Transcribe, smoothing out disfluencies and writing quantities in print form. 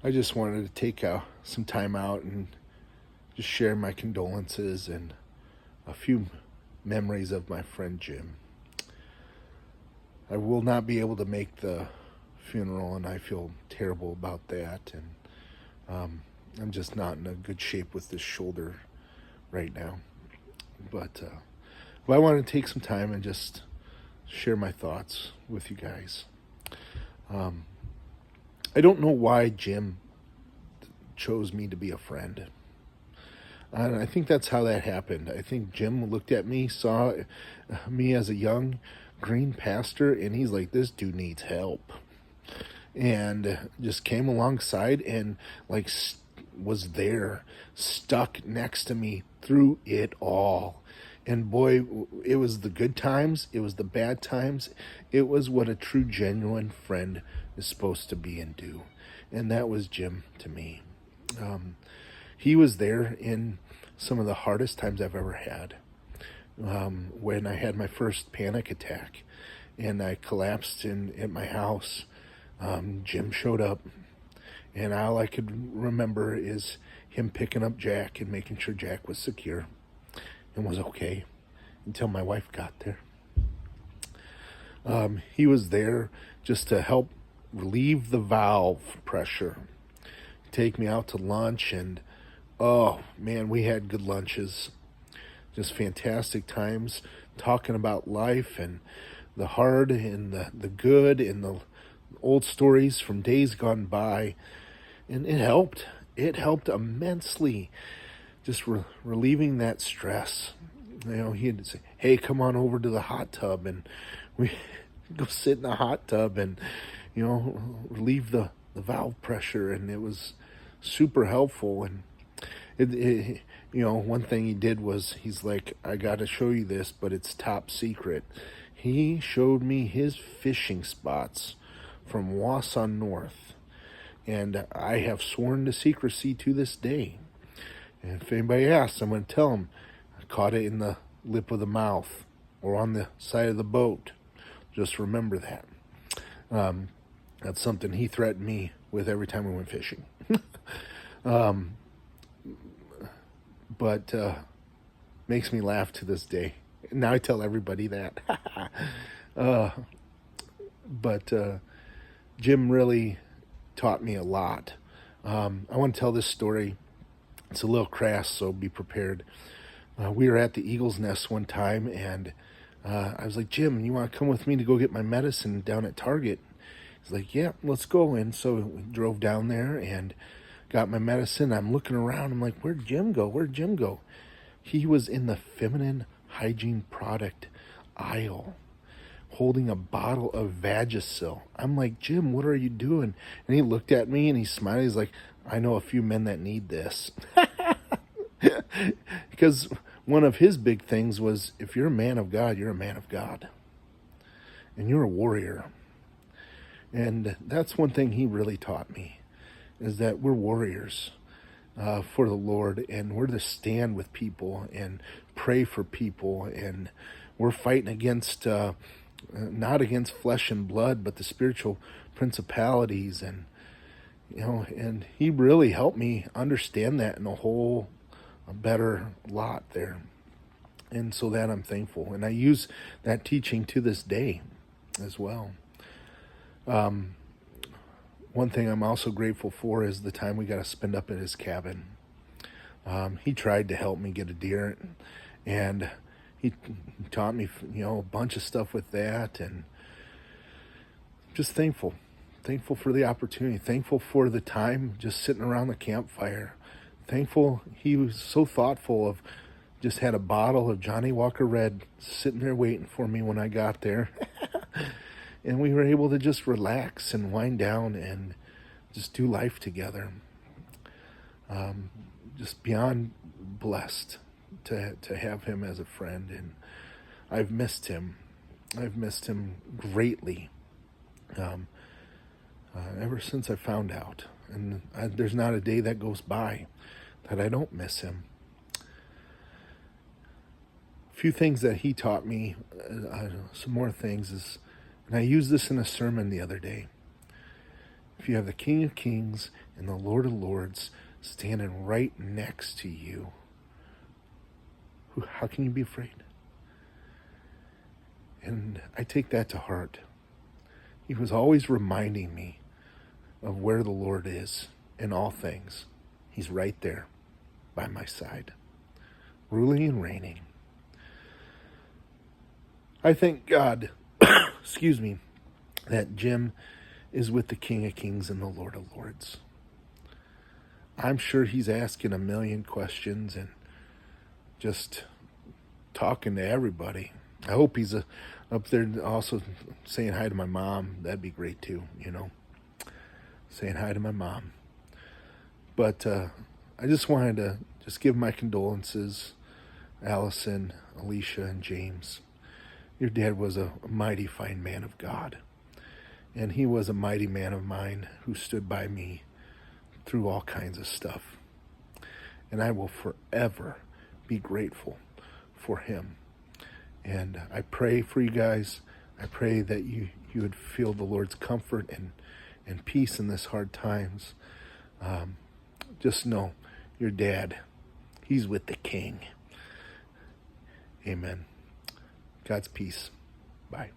I just wanted to take some time out and just share my condolences and a few memories of my friend Jim. I will not be able to make the funeral, and I feel terrible about that. And I'm just not in a good shape with this shoulder right now. But I want to take some time and just share my thoughts with you guys. Um, I don't know why Jim chose me to be a friend. And I think that's how that happened. I think Jim looked at me, saw me as a young green pastor, and he's like, this dude needs help. And just came alongside and like was there, stuck next to me through it all. And boy, it was the good times, it was the bad times, it was what a true, genuine friend is supposed to be and do. And that was Jim to me. He was there in some of the hardest times I've ever had. When I had my first panic attack and I collapsed at my house, Jim showed up, and all I could remember is him picking up Jack and making sure Jack was secure and was okay until my wife got there. He was there just to help relieve the valve pressure, take me out to lunch, and oh man, we had good lunches. Just fantastic times talking about life and the hard and the good and the old stories from days gone by. And it helped. It helped immensely, just relieving that stress. He'd say, hey, come on over to the hot tub. And we go sit in the hot tub and, relieve the valve pressure. And it was super helpful. And one thing he did was he's like, I got to show you this, but it's top secret. He showed me his fishing spots from Wausau North, and I have sworn to secrecy to this day. And if anybody asks, I'm going to tell them I caught it in the lip of the mouth or on the side of the boat. Just remember that. That's something he threatened me with every time we went fishing. But makes me laugh to this day. Now I tell everybody that. But Jim really taught me a lot. I want to tell this story. It's a little crass, so be prepared. We were at the Eagle's Nest one time, and I was like, Jim, you want to come with me to go get my medicine down at Target? He's like, yeah, let's go. And so we drove down there and got my medicine. I'm looking around. I'm like, where'd Jim go? Where'd Jim go? He was in the feminine hygiene product aisle holding a bottle of Vagisil. I'm like, Jim, what are you doing? And he looked at me and he smiled. He's like, I know a few men that need this. Because one of his big things was, if you're a man of God, you're a man of God. And you're a warrior. And that's one thing he really taught me, is that we're warriors for the Lord, and we're to stand with people and pray for people, and we're fighting against not against flesh and blood, but the spiritual principalities. And and he really helped me understand that in a better lot there. And so that I'm thankful, and I use that teaching to this day as well. One thing I'm also grateful for is the time we got to spend up at his cabin. He tried to help me get a deer, and he taught me, a bunch of stuff with that, and just thankful for the opportunity, thankful for the time just sitting around the campfire, thankful he was so thoughtful of, just had a bottle of Johnny Walker Red sitting there waiting for me when I got there. And we were able to just relax and wind down and just do life together. Just beyond blessed to have him as a friend. And I've missed him. I've missed him greatly ever since I found out. And there's not a day that goes by that I don't miss him. A few things that he taught me, some more things is, and I used this in a sermon the other day, if you have the King of Kings and the Lord of Lords standing right next to you, how can you be afraid? And I take that to heart. He was always reminding me of where the Lord is in all things. He's right there by my side, ruling and reigning. I thank God, excuse me, that Jim is with the King of Kings and the Lord of Lords. I'm sure he's asking a million questions and just talking to everybody. I hope he's up there also saying hi to my mom. That'd be great too, saying hi to my mom. But I just wanted to just give my condolences, Allison, Alicia, and James. Your dad was a mighty fine man of God. And he was a mighty man of mine who stood by me through all kinds of stuff. And I will forever be grateful for him. And I pray for you guys. I pray that you would feel the Lord's comfort and peace in this hard times. Just know your dad, he's with the King. Amen. God's peace. Bye.